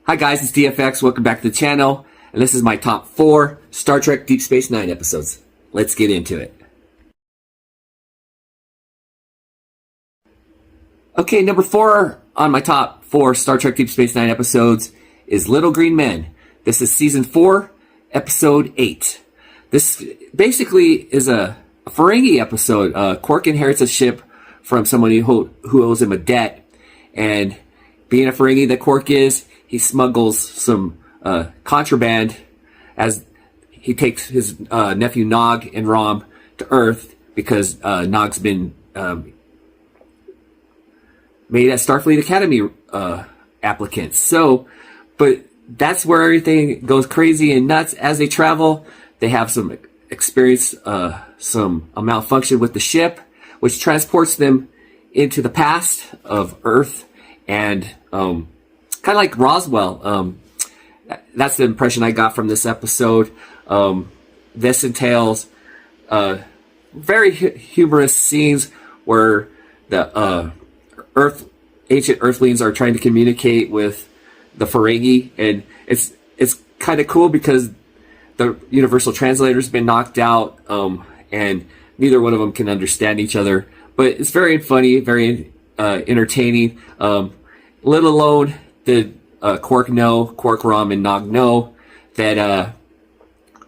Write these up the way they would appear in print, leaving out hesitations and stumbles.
Hi guys, it's DFX. Welcome back to the channel. And this is my top 4 Star Trek Deep Space Nine episodes. Let's get into it. Okay, number 4 on my top 4 Star Trek Deep Space Nine episodes is Little Green Men. This is Season 4, Episode 8. This basically is a Ferengi episode. Quark inherits a ship from someone who owes him a debt. And being a Ferengi that Quark is, he smuggles some contraband as he takes his nephew Nog and Rom to Earth because Nog's been made as Starfleet Academy applicants. So, but that's where everything goes crazy and nuts as they travel. They have some experience, some malfunction with the ship, which transports them into the past of Earth and kind of like Roswell. That's the impression I got from this episode. This entails very humorous scenes where the ancient Earthlings are trying to communicate with the Ferengi, and it's kind of cool because the universal translator's been knocked out, and neither one of them can understand each other. But it's very funny, very entertaining. Let alone did Quark, Rom, and Nog know that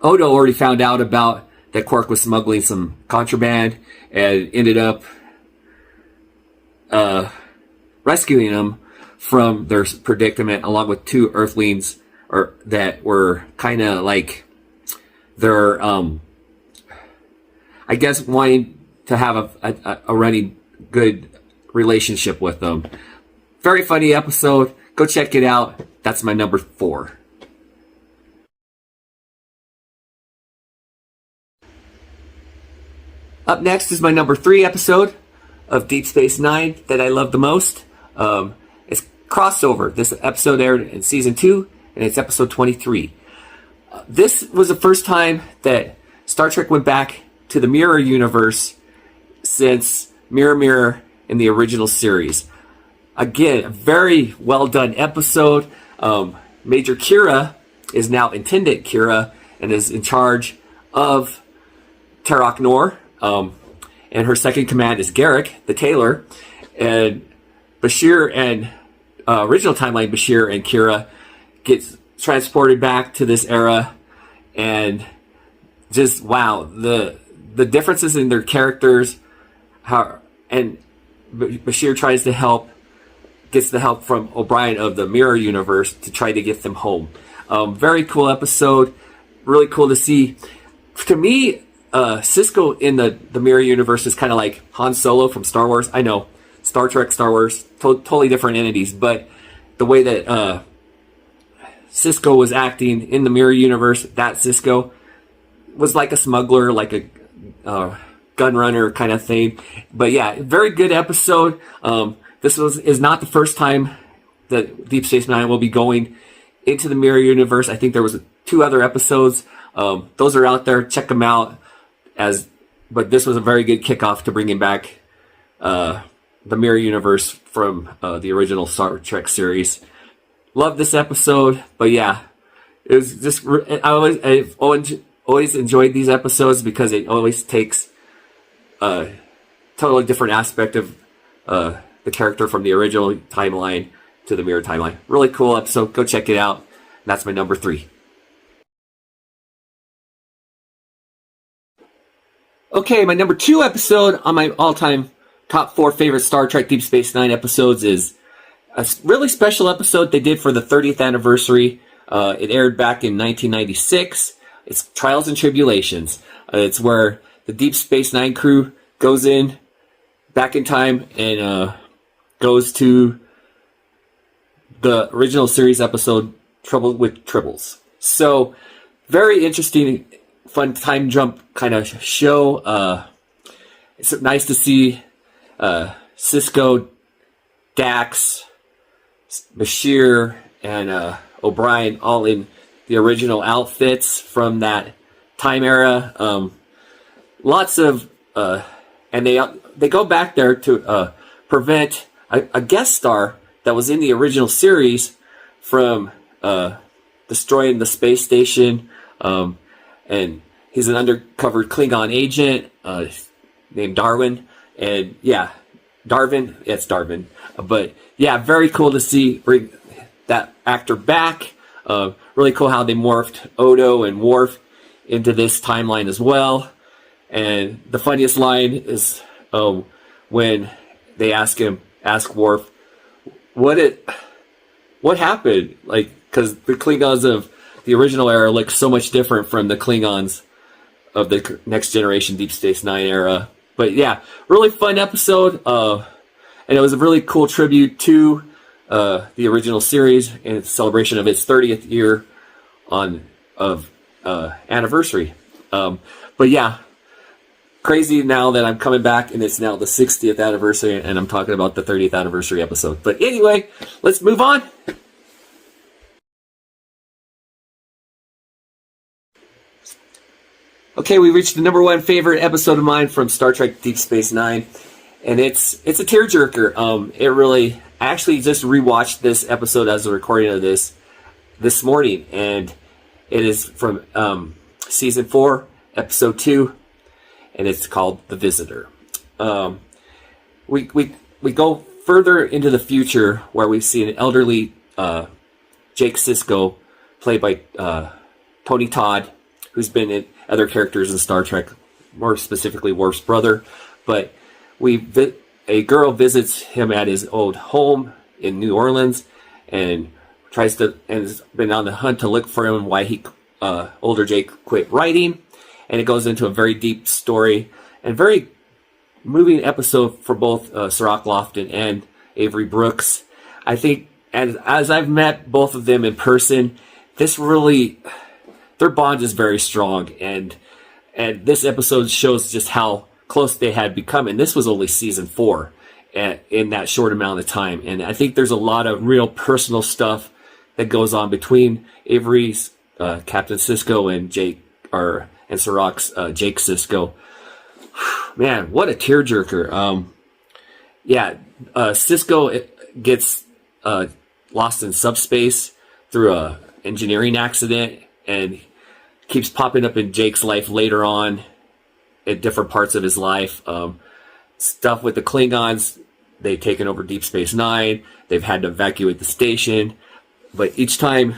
Odo already found out about that Quark was smuggling some contraband and ended up rescuing them from their predicament, along with 2 Earthlings that were kind of like they're I guess wanting to have a running good relationship with them. Very funny episode. Go check it out. That's my number 4. Up next is my number 3 episode of Deep Space Nine that I love the most. It's Crossover. This episode aired in Season 2, and it's episode 23. This was the first time that Star Trek went back to the Mirror Universe since Mirror Mirror in the original series. Again, a very well done episode. Major Kira is now Intendant Kira and is in charge of Terok Nor. And her second command is Garrick, the Tailor. And Bashir and original timeline, Bashir and Kira gets transported back to this era. And just, wow, the differences in their characters. And Bashir tries to help, gets the help from O'Brien of the Mirror Universe to try to get them home. Very cool episode. Really cool to see. To me, Cisco in the Mirror Universe is kind of like Han Solo from Star Wars. I know, Star Trek, Star Wars, totally different entities. But the way that Cisco was acting in the Mirror Universe, that Cisco was like a smuggler, like a gun runner kind of thing. But yeah, very good episode. This is not the first time that Deep Space Nine will be going into the Mirror Universe. I think there was 2 other episodes. Those are out there. Check them out. But this was a very good kickoff to bringing back the Mirror Universe from the original Star Trek series. Love this episode. But yeah, it was just I've always enjoyed these episodes because it always takes a totally different aspect of the character from the original timeline to the mirror timeline. Really cool episode. Go check it out. That's my number 3. Okay, my number 2 episode on my all-time top 4 favorite Star Trek Deep Space Nine episodes is a really special episode they did for the 30th anniversary. It aired back in 1996. It's Trials and Tribble-ations. It's where the Deep Space Nine crew goes back in time and goes to the original series episode, Trouble with Tribbles. So, very interesting, fun time jump kind of show. It's nice to see Cisco, Dax, Bashir, and O'Brien all in the original outfits from that time era. Lots of and they go back there to prevent a guest star that was in the original series from destroying the space station, and he's an undercover Klingon agent named Darwin, and yeah, Darwin, it's Darwin, but yeah, very cool to see bring that actor back. Really cool how they morphed Odo and Worf into this timeline as well. And the funniest line is when they ask Worf, what happened? Like, because the Klingons of the original era look so much different from the Klingons of the Next Generation Deep Space Nine era. But yeah, really fun episode. And it was a really cool tribute to the original series and its celebration of its 30th year of anniversary. But yeah, crazy now that I'm coming back and it's now the 60th anniversary and I'm talking about the 30th anniversary episode. But anyway, let's move on. Okay, we reached the number one favorite episode of mine from Star Trek Deep Space Nine, and it's a tearjerker. I actually just rewatched this episode as a recording of this morning, and it is from season 4, episode 2, and it's called The Visitor. We go further into the future where we see an elderly Jake Sisko, played by Tony Todd, who's been in other characters in Star Trek, more specifically Worf's brother. But a girl visits him at his old home in New Orleans and has been on the hunt to look for him, why older Jake quit writing. And it goes into a very deep story and very moving episode for both Sirach Lofton and Avery Brooks. I think, and as I've met both of them in person, their bond is very strong, and this episode shows just how close they had become. And this was only season 4 in that short amount of time. And I think there's a lot of real personal stuff that goes on between Avery's Captain Sisko and Sirach's Jake Sisko. Man, what a tearjerker! Sisko gets lost in subspace through a engineering accident, and keeps popping up in Jake's life later on at different parts of his life. Stuff with the Klingons, they've taken over Deep Space Nine. They've had to evacuate the station. But each time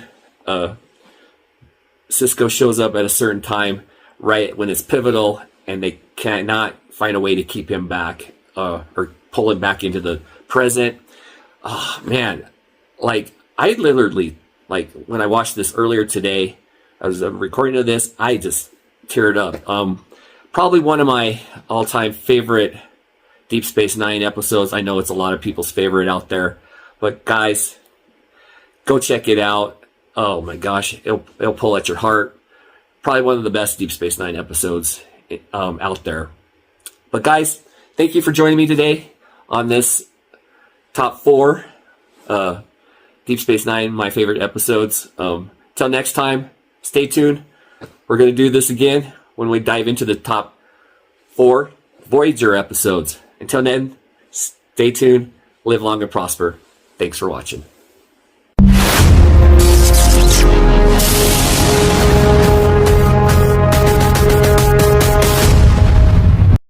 Sisko shows up at a certain time, right when it's pivotal, and they cannot find a way to keep him back or pull him back into the present. Oh, man. Like, I literally, when I watched this earlier today, I was recording of this, I just teared up. Probably one of my all-time favorite Deep Space Nine episodes. I know it's a lot of people's favorite out there, but guys, go check it out. Oh my gosh, it'll pull at your heart. Probably one of the best Deep Space Nine episodes out there. But guys, thank you for joining me today on this top 4 Deep Space Nine, my favorite episodes. Till next time, stay tuned. We're going to do this again when we dive into the top 4 Voyager episodes. Until then, stay tuned, live long and prosper. Thanks for watching.